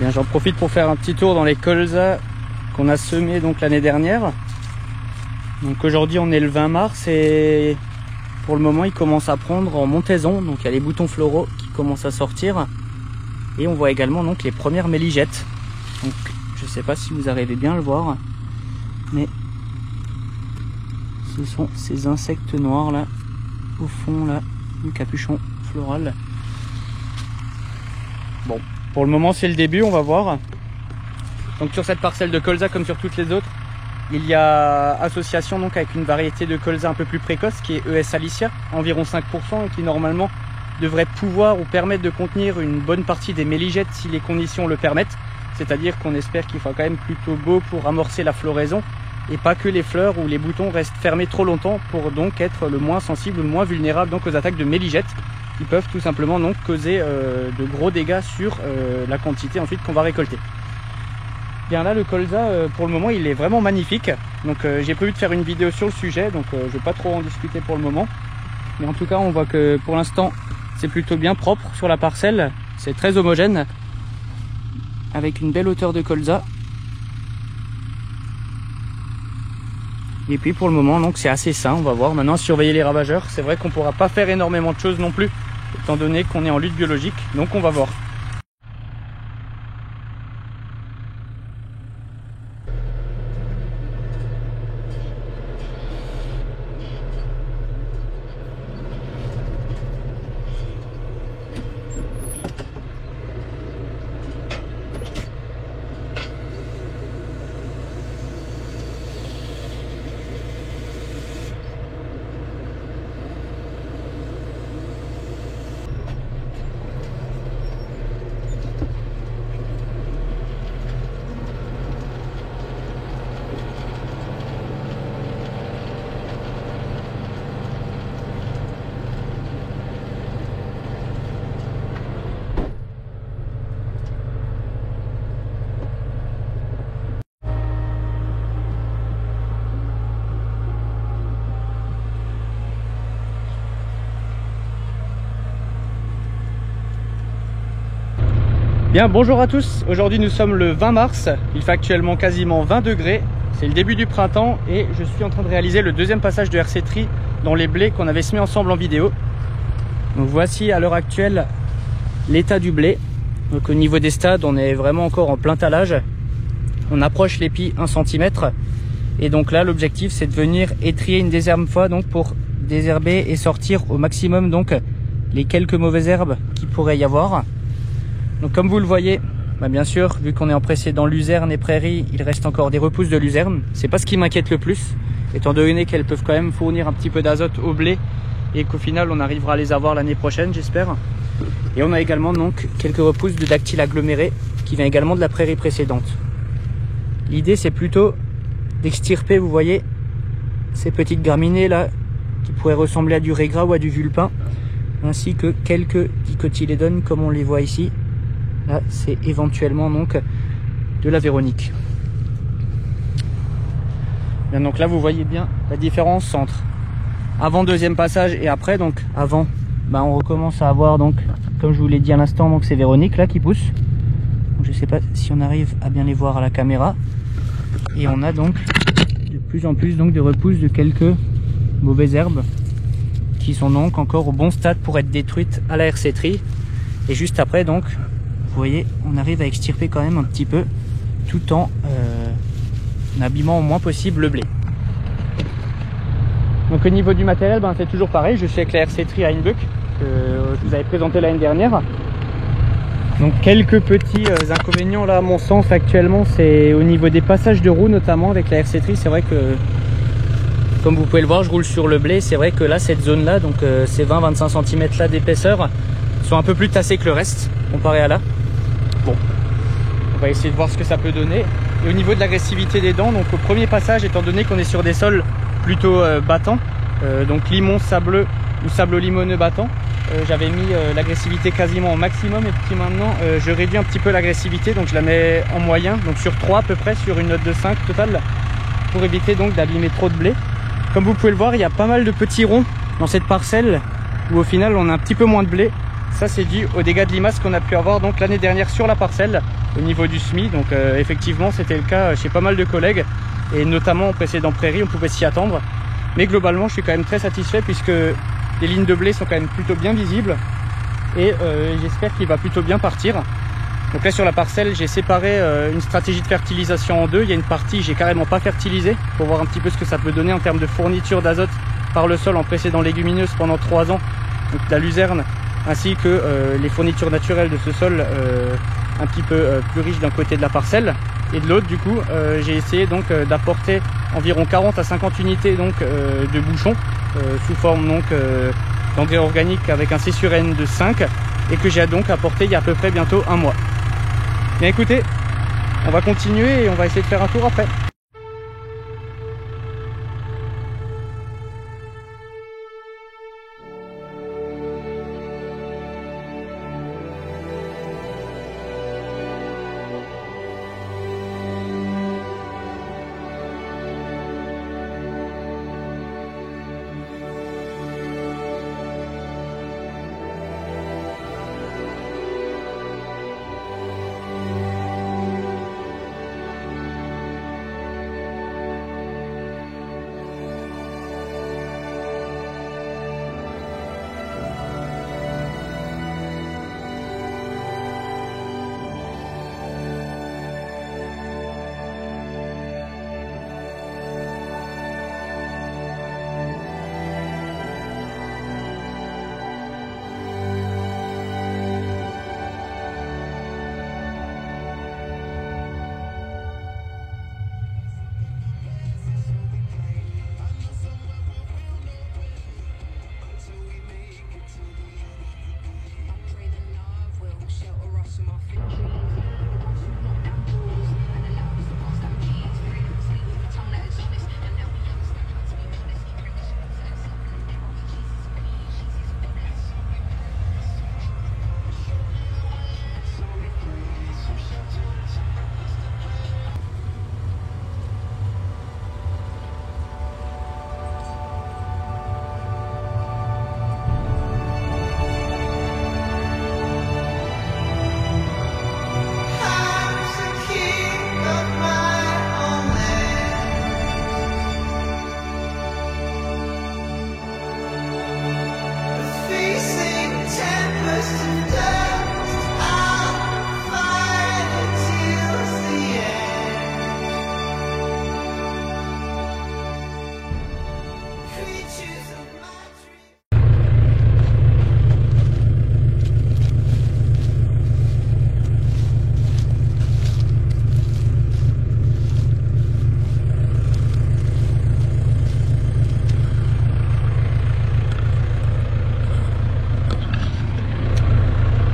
Bien, j'en profite pour faire un petit tour dans les colzas qu'on a semés donc l'année dernière. Donc aujourd'hui on est le 20 mars et pour le moment il commence à prendre en montaison. Donc il y a les boutons floraux qui commencent à sortir et on voit également donc les premières méligettes. Donc je sais pas si vous arrivez bien à le voir, mais ce sont ces insectes noirs là au fond là du capuchon floral. Bon, pour le moment c'est le début, on va voir. Donc sur cette parcelle de colza comme sur toutes les autres, il y a association donc avec une variété de colza un peu plus précoce qui est ES Alicia, environ 5%, et qui normalement devrait pouvoir ou permettre de contenir une bonne partie des méligettes si les conditions le permettent. C'est-à-dire qu'on espère qu'il fera quand même plutôt beau pour amorcer la floraison et pas que les fleurs ou les boutons restent fermés trop longtemps pour donc être le moins sensible ou le moins vulnérable donc aux attaques de méligettes qui peuvent tout simplement donc causer de gros dégâts sur la quantité ensuite qu'on va récolter. Bien là le colza pour le moment il est vraiment magnifique, donc j'ai prévu de faire une vidéo sur le sujet, donc je vais pas trop en discuter pour le moment, mais en tout cas on voit que pour l'instant c'est plutôt bien propre sur la parcelle, c'est très homogène avec une belle hauteur de colza. Et puis pour le moment donc c'est assez sain, on va voir maintenant surveiller les ravageurs. C'est vrai qu'on pourra pas faire énormément de choses non plus étant donné qu'on est en lutte biologique, donc on va voir. Bien, bonjour à tous, aujourd'hui nous sommes le 20 mars, il fait actuellement quasiment 20 degrés, c'est le début du printemps et je suis en train de réaliser le deuxième passage de RC Tri dans les blés qu'on avait semés ensemble en vidéo. Donc voici à l'heure actuelle l'état du blé. Donc au niveau des stades on est vraiment encore en plein talage, on approche l'épi 1 cm et donc là l'objectif c'est de venir étrier une deuxième fois donc pour désherber et sortir au maximum donc les quelques mauvaises herbes qu'il pourrait y avoir. Donc comme vous le voyez, bien sûr, vu qu'on est empressé dans luzerne et prairies, il reste encore des repousses de luzerne. C'est pas ce qui m'inquiète le plus, étant donné qu'elles peuvent quand même fournir un petit peu d'azote au blé et qu'au final on arrivera à les avoir l'année prochaine, j'espère. Et on a également donc quelques repousses de dactyle aggloméré qui vient également de la prairie précédente. L'idée c'est plutôt d'extirper, vous voyez, ces petites graminées là qui pourraient ressembler à du régras ou à du vulpin, ainsi que quelques dicotylédones comme on les voit ici. Là, c'est éventuellement donc de la Véronique. Bien, donc là, vous voyez bien la différence entre avant deuxième passage et après. Donc avant, on recommence à avoir donc, comme je vous l'ai dit à l'instant, donc ces Véroniques là qui poussent. Donc, je ne sais pas si on arrive à bien les voir à la caméra. Et on a donc de plus en plus donc de repousses de quelques mauvaises herbes qui sont donc encore au bon stade pour être détruites à la RC Tri. Et juste après donc, vous voyez, on arrive à extirper quand même un petit peu tout en abîmant au moins possible le blé. Donc au niveau du matériel, c'est toujours pareil, je suis avec la RC Tri Heinbuck que je vous avais présenté l'année dernière. Donc quelques petits inconvénients là à mon sens actuellement, c'est au niveau des passages de roues notamment avec la RC Tri. C'est vrai que comme vous pouvez le voir, je roule sur le blé, c'est vrai que là cette zone là, donc ces 20-25 cm là d'épaisseur sont un peu plus tassés que le reste comparé à là. Bon, on va essayer de voir ce que ça peut donner. Et au niveau de l'agressivité des dents, donc au premier passage, étant donné qu'on est sur des sols plutôt battants, donc limon sableux ou sable limoneux battant, j'avais mis l'agressivité quasiment au maximum et puis maintenant je réduis un petit peu l'agressivité, donc je la mets en moyen, donc sur 3 à peu près, sur une note de 5 totale, pour éviter donc d'abîmer trop de blé. Comme vous pouvez le voir, il y a pas mal de petits ronds dans cette parcelle où au final on a un petit peu moins de blé. Ça c'est dû aux dégâts de limaces qu'on a pu avoir donc l'année dernière sur la parcelle au niveau du semis. Donc effectivement c'était le cas chez pas mal de collègues et notamment en précédent prairies on pouvait s'y attendre. Mais globalement je suis quand même très satisfait puisque les lignes de blé sont quand même plutôt bien visibles et j'espère qu'il va plutôt bien partir. Donc là sur la parcelle j'ai séparé une stratégie de fertilisation en deux. Il y a une partie j'ai carrément pas fertilisé pour voir un petit peu ce que ça peut donner en termes de fourniture d'azote par le sol en précédant légumineuse pendant 3 ans, donc la luzerne ainsi que les fournitures naturelles de ce sol un petit peu plus riche d'un côté de la parcelle et de l'autre. Du coup j'ai essayé donc d'apporter environ 40 à 50 unités donc de bouchons sous forme donc d'engrais organique avec un C sur N de 5 et que j'ai donc apporté il y a à peu près bientôt un mois. Bien écoutez, on va continuer et on va essayer de faire un tour après.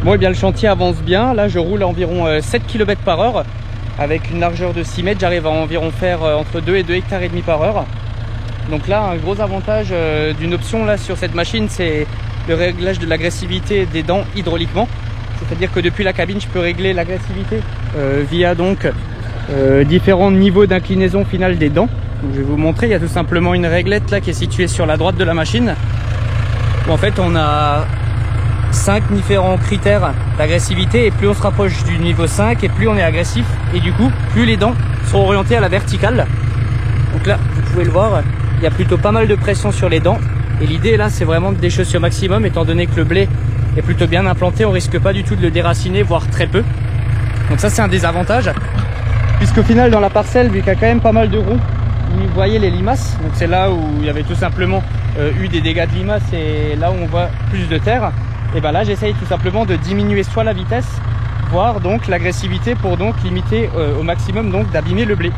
Bon et bien le chantier avance bien, là je roule à environ 7 km par heure avec une largeur de 6 mètres, j'arrive à environ faire entre 2 et 2,5 hectares par heure. Donc là un gros avantage d'une option là sur cette machine, c'est le réglage de l'agressivité des dents hydrauliquement. C'est-à-dire que depuis la cabine je peux régler l'agressivité via donc différents niveaux d'inclinaison finale des dents. Donc, je vais vous montrer, il y a tout simplement une réglette là qui est située sur la droite de la machine où en fait on a 5 différents critères d'agressivité et plus on se rapproche du niveau 5 et plus on est agressif et du coup plus les dents sont orientées à la verticale. Donc là vous pouvez le voir, il y a plutôt pas mal de pression sur les dents et l'idée là c'est vraiment de déchausser au maximum étant donné que le blé est plutôt bien implanté, on risque pas du tout de le déraciner voire très peu. Donc ça c'est un des avantages puisqu'au final dans la parcelle vu qu'il y a quand même pas mal de ronds, vous voyez les limaces, donc c'est là où il y avait tout simplement eu des dégâts de limaces et là où on voit plus de terre. Et ben là j'essaye tout simplement de diminuer soit la vitesse voire donc l'agressivité pour donc limiter au maximum donc d'abîmer le blé.